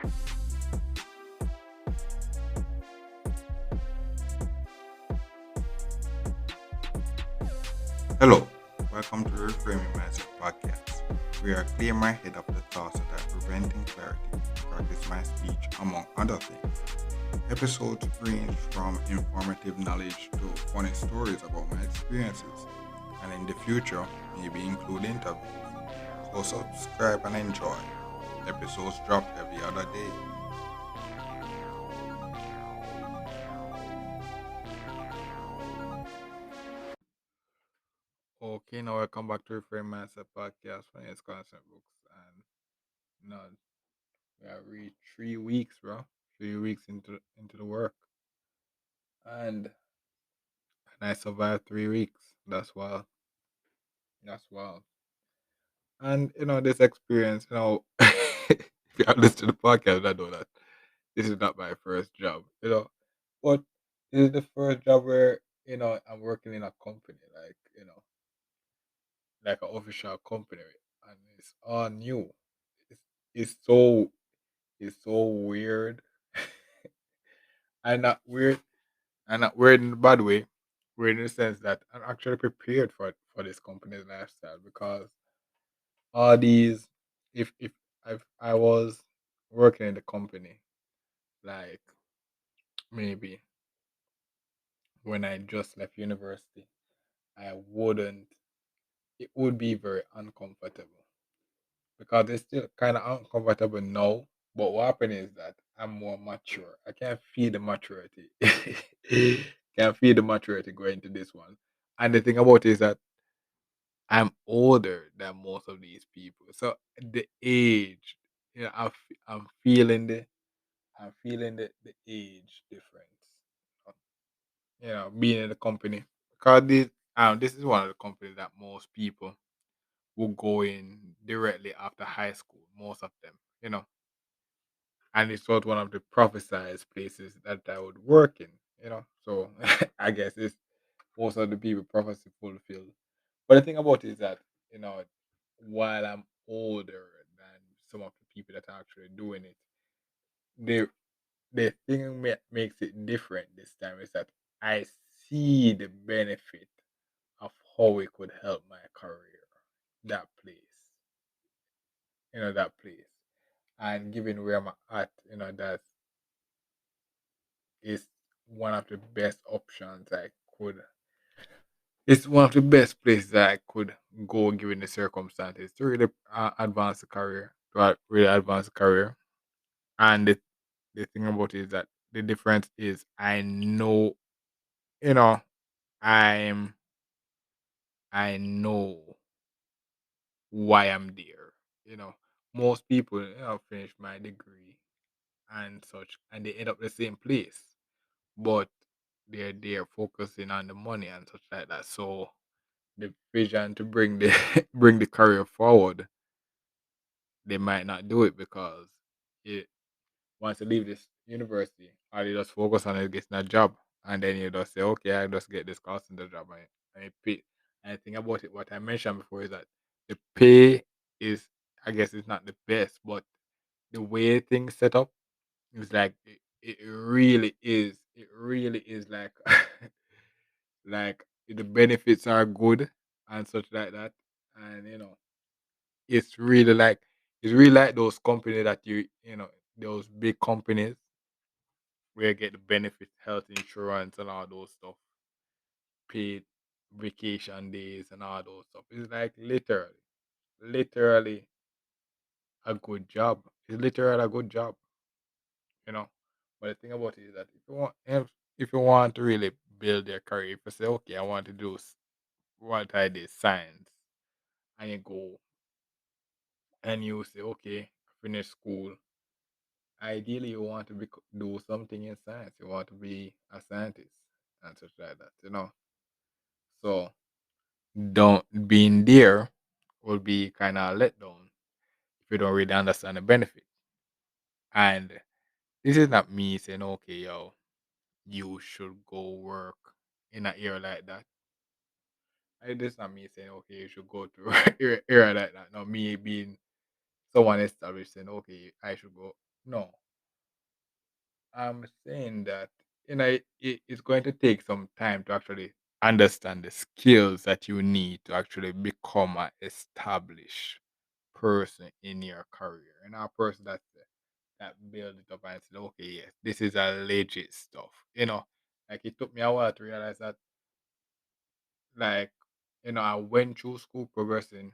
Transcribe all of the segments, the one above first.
Hello, welcome to Reframing Mindset Podcast. We are clear minded of the thoughts that are preventing clarity, practice my speech, among other things. Episodes range from informative knowledge to funny stories about my experiences, and in the future, maybe include interviews. So subscribe and enjoy. Episodes drop every other day. Okay, now welcome back to Reframe Mindset Podcast from its concept books. And now we are reached 3 weeks, bro. 3 weeks into the work. And I survived 3 weeks. That's wild. That's wild. And this experience, if you have listened to the podcast, I know that this is not my first job, but this is the first job where I'm working in a company, like an official company, and it's all new. It's it's so it's so weird, and not weird, and not weird in a bad way. Weird in the sense that I'm actually prepared for this company's lifestyle because all these if I was working in the company like maybe when I just left university, I wouldn't it would be very uncomfortable because it's still kind of uncomfortable now. But what happened is that I'm more mature. I can feel the maturity. Can feel the maturity going to this one. And the thing about it is that I'm older than most of these people. So the age, I'm feeling the age difference. Being in the company because this is one of the companies that most people will go in directly after high school. Most of them, and it's not one of the prophesized places that I would work in. So I guess it's most of the people prophecy fulfilled. But the thing about it is that you know, while I'm older than some of the people that are actually doing it, the the thing makes it different this time is that I see the benefit of how it could help my career. That place, that place, and given where I'm at, that is one of the best options I could. It's one of the best places that I could go given the circumstances to really advance the career, really advance the career. And the thing about it is that the difference is I know, you know, I'm I know why I'm there. You know, most people, finish my degree and such, and they end up the same place, but they're focusing on the money and such like that. So the vision to bring the bring the career forward, they might not do it because it once you leave this university, all you just focus on is getting a job, and then you just say, okay, I just get this cost in the job, and it pay. And the thing about it, what I mentioned before is that the pay is, I guess, it's not the best, but the way things set up is like it really is. It really is like like the benefits are good and such like that, and it's really like it's really like those companies that those big companies where you get the benefits, health insurance, and all those stuff, paid vacation days, and all those stuff. It's like literally a good job. It's literally a good job, you know. But the thing about it is that if you want to really build your career, if you say, okay, I want to do what I did science, and you go and you say, okay, finish school. Ideally, you want to do something in science. You want to be a scientist and such like that, So don't being there will be kind of let down if you don't really understand the benefit. And this is not me saying, okay, yo, you should go work in an area like that. This is not me saying, okay, you should go to area like that. Not me being someone established saying, okay, I should go. No, I'm saying that it's going to take some time to actually understand the skills that you need to actually become an established person in your career, and a person that build it up and said, okay, yes, this is a legit stuff. Like it took me a while to realize that, like, I went through school progressing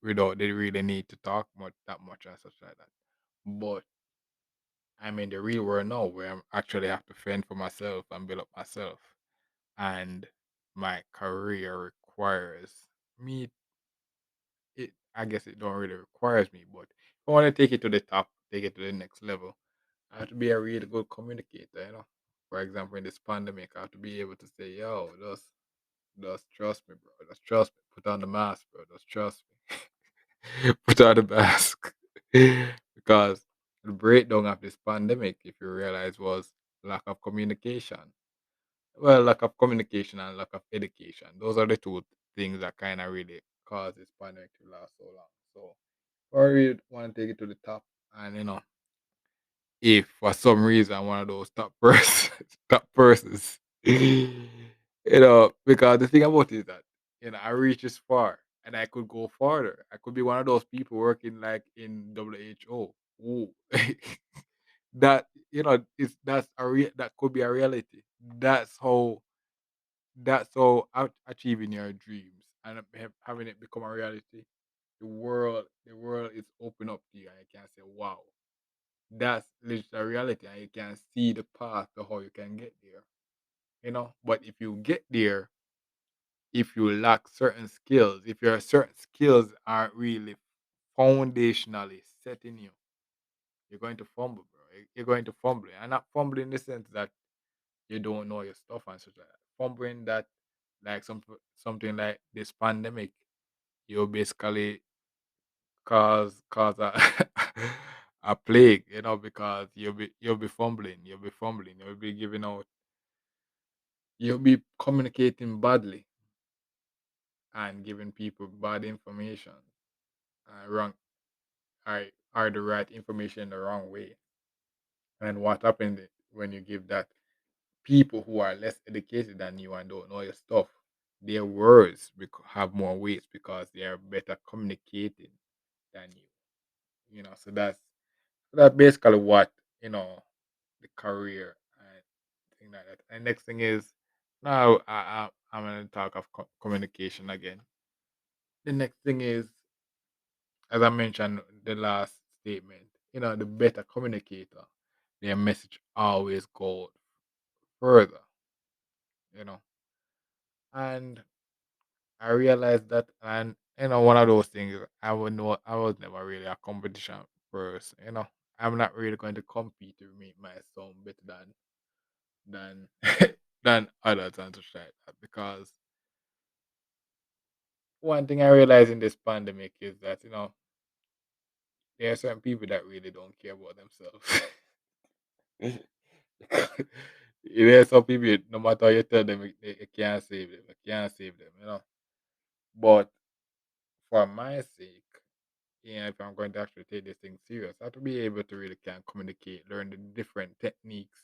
without they really need to talk much that much and such like that. But I'm in the real world now where I actually have to fend for myself and build up myself. And my career requires me I guess it don't really requires me, but if I want to take it to the top, take it to the next level, I have to be a really good communicator. For example, in this pandemic, I have to be able to say, yo, just trust me, bro. Just trust me. Put on the mask, bro. Just trust me. Put on the mask. Because the breakdown of this pandemic, if you realize, was lack of communication. Well, lack of communication and lack of education. Those are the two things that kind of really cause this pandemic to last so long. So, I really want to take it to the top, and if for some reason one of those top persons, top persons, because the thing about it is that I reach this far and I could go farther. I could be one of those people working like in WHO. Ooh. That could be a reality. That's how achieving your dreams and having it become a reality. The world is open up to you, and you can say, "Wow, that's legit a reality," and you can see the path to how you can get there. But if you get there, if you lack certain skills, if your certain skills aren't really foundationally set in you, you're going to fumble, bro. You're going to fumble, and not fumble in the sense that you don't know your stuff and such like that. Fumbling that, like something like this pandemic, you basically cause a a plague, because you'll be fumbling, you'll be giving out, you'll be communicating badly and giving people bad information, wrong, are the right information the wrong way. And what happened when you give that, people who are less educated than you and don't know your stuff, their words have more weight because they are better communicating than you. So that's basically what the career and thing like that. And next thing is, now I'm going to talk of communication again. The next thing is, as I mentioned the last statement, the better communicator, their message always goes further, you know. And I realized that, and one of those things, I was never really a competition person. I'm not really going to compete to make myself better than than others and such like that. Because one thing I realized in this pandemic is that there are certain people that really don't care about themselves. There are some people, no matter how you tell them, you can't save them. You can't save them. But for my sake, if I'm going to actually take this thing serious, I have to be able to really can communicate, learn the different techniques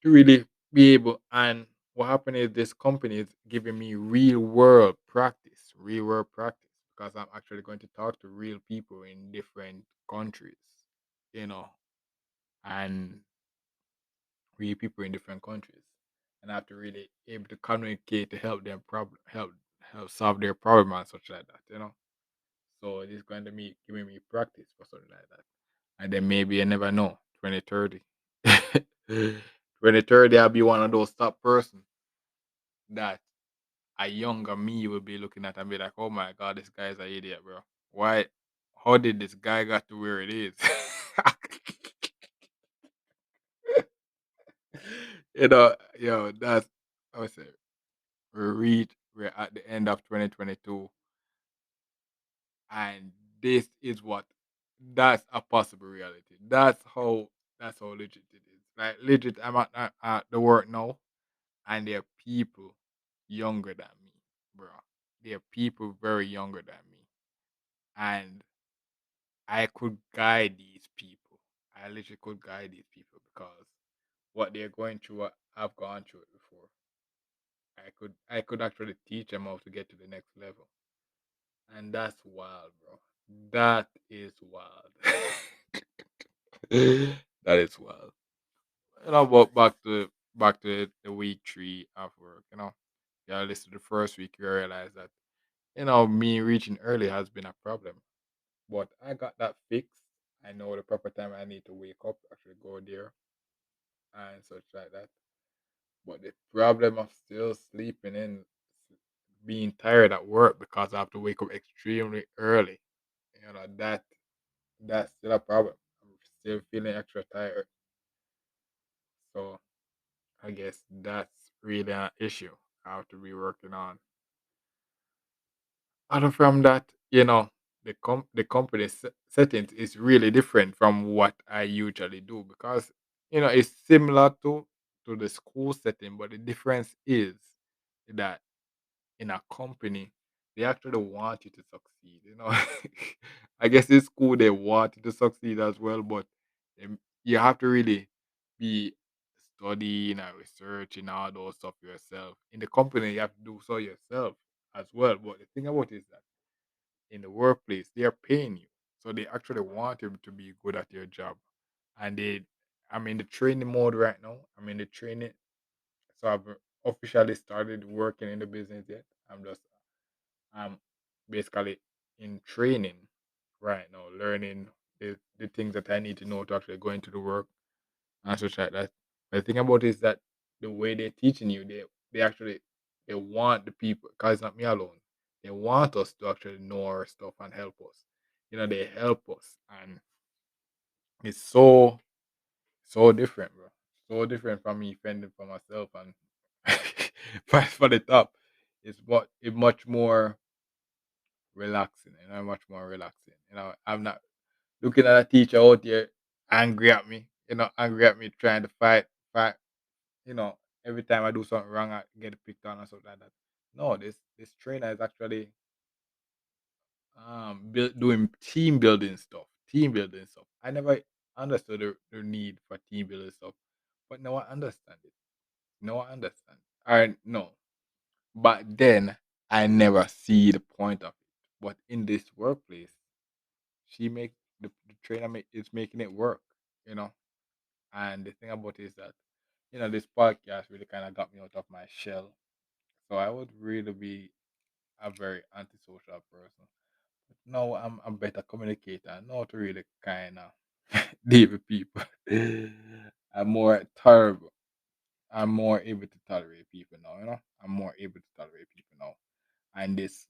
to really be able. And what happened is this company is giving me real world practice, because I'm actually going to talk to real people in different countries, you know, and real people in different countries, and I have to really able to communicate to help them help solve their problem and such like that. So it is going to be giving me practice for something like that. And then maybe I never know. 2030. 2030, I'll be one of those top person that a younger me will be looking at and be like, oh my god, this guy's an idiot, bro. Why how did this guy got to where it is? That's I would say we're at the end of 2022, and this is what that's a possible reality. That's how legit it is. Like legit, I'm at the work now, and there are people younger than me, bro. There are people very younger than me, and I could guide these people. I literally could guide these people because what they're going through, I've gone through it before. I could actually teach them how to get to the next level, and that's wild, bro. That is wild. That is wild. But back to the week 3 of work. Yeah, listen to the first week, you realize that me reaching early has been a problem, but I got that fixed. I know the proper time I need to wake up, actually go there and such like that. But the problem of still sleeping in, being tired at work because I have to wake up extremely early. That's still a problem. I'm still feeling extra tired. So I guess that's really an issue I have to be working on. Other from that, the company settings is really different from what I usually do because it's similar to the school setting, but the difference is that in a company, they actually want you to succeed. I guess in school they want you to succeed as well, but you have to really be studying and researching all those stuff yourself. In the company, you have to do so yourself as well. But the thing about it is that in the workplace, they are paying you, so they actually want you to be good at your job. And I'm in the training mode right now. I'm in the training, so I've officially started working in the business yet. I'm basically in training right now, learning the things that I need to know to actually go into the work and such like that. But the thing about it is that the way they're teaching you, they actually they want the people, because it's not me alone. They want us to actually know our stuff and help us. They help us, and it's so different, bro. So different from me fending for myself and fight for the top. It's much more relaxing, much more relaxing. I'm not looking at a teacher out there angry at me, trying to fight. You know, every time I do something wrong, I get picked on or something like that. No, this trainer is actually doing team building stuff. I never understood the need for team building stuff, but now I understand it. Now I understand. I know, but then I never see the point of it. But in this workplace, she make the trainer is making it work. You know, and the thing about it is that this podcast really kind of got me out of my shell. So I would really be a very antisocial person. But now I'm a better communicator. I know how to really kind of deal with people. I'm more tolerable. I'm more able to tolerate people now. I'm more able to tolerate people now. And this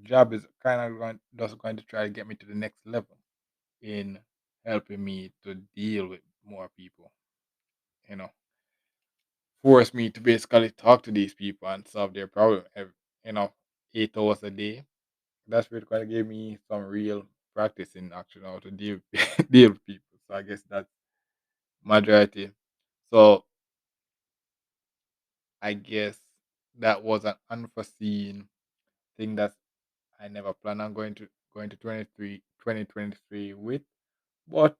job is kind of just going to try to get me to the next level in helping me to deal with more people. You know, force me to basically talk to these people and solve their problem. 8 hours a day. That's really going to give me some real practice in actually how to deal deal with people. So I guess that's majority. So I guess that was an unforeseen thing that I never planned on going to 2023 with, but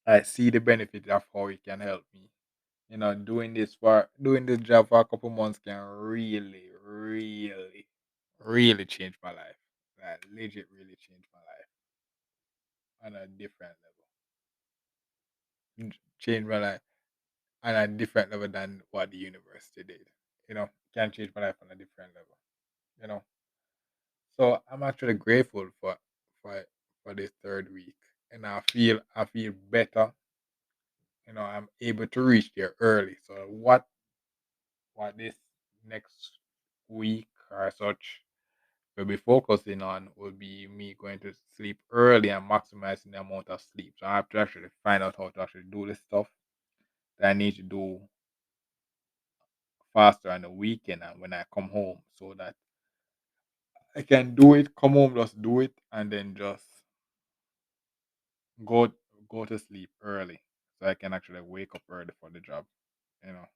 I see the benefit of how it can help me. Doing this job for a couple months can really, really, really change my life. Like legit, really change my life on a different level. Change my life on a different level than what the university did. Can change my life on a different level. You know, so I'm actually grateful for for this third week, and I feel better. I'm able to reach there early. So what this next week or such will be focusing on will be me going to sleep early and maximizing the amount of sleep. So I have to actually find out how to actually do this stuff that I need to do faster on the weekend and when I come home, so that I can do it, come home, just do it, and then just go go to sleep early so I can actually wake up early for the job. You know,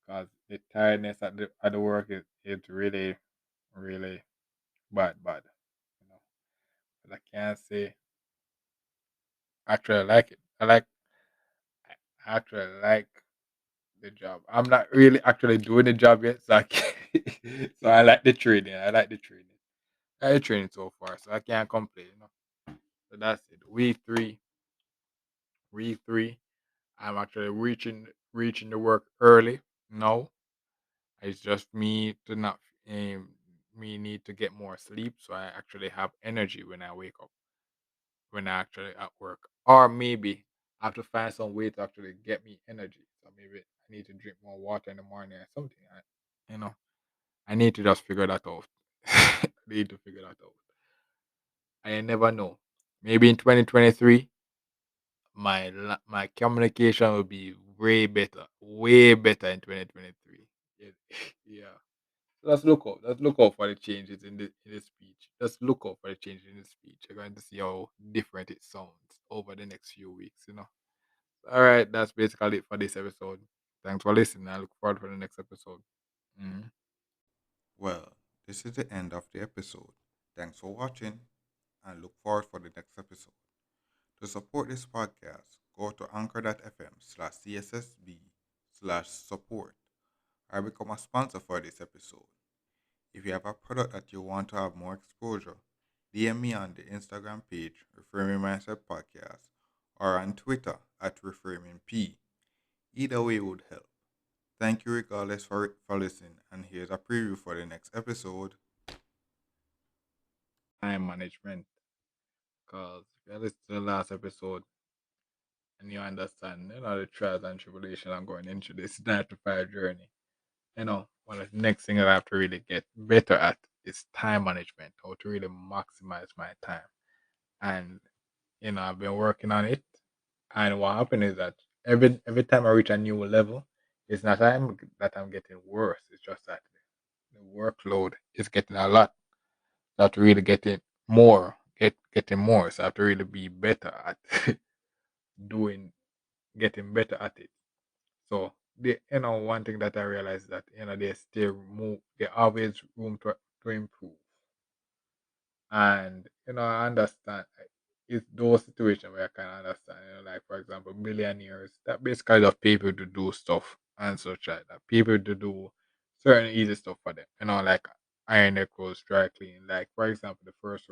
because the tiredness at the work is really really bad. You know, 'Cause I can't say actually I like it. I actually like the job. I'm not really actually doing the job yet, so so I like the training. I like the training. I like the training so far, so I can't complain. So that's it. Week three. I'm actually reaching the work early. No, it's just me to not me need to get more sleep, so I actually have energy when I wake up. When I actually at work, or maybe I have to find some way to actually get me energy. So maybe I need to drink more water in the morning or something. You know, I need to just figure that out. I need to figure that out. I never know. Maybe in 2023, my communication will be way better in 2023. Yeah, yeah. So let's look out. Let's look out for the changes in the speech. Let's look out for the changes in the speech. You're going to see how different it sounds over the next few weeks. All right, that's basically it for this episode. Thanks for listening. I look forward for the next episode. Mhm. Well, this is the end of the episode. Thanks for watching and look forward for the next episode. To support this podcast, go to anchor.fm/cssb/support or become a sponsor for this episode. If you have a product that you want to have more exposure, DM me on the Instagram page, Reframing Mindset Podcast, or on Twitter at ReframingP. Either way would help. Thank you regardless for listening, and here's a preview for the next episode. Time management. Because if you listen to the last episode and you understand, the trials and tribulation I'm going into this 9 to 5 journey, one of the next thing that I have to really get better at is time management, how to really maximize my time. And, I've been working on it. And what happened is that every time I reach a new level, it's not that I'm getting worse. It's just that the workload is getting a lot. So I have to really getting more. So I have to really be better at doing, getting better at it. So one thing that I realized that there's still there always room to improve. And I understand it's those situations where I can understand, like for example, millionaires that basically just people to do stuff and such like that. People to do certain easy stuff for them, like iron their clothes, dry clean. Like for example, the first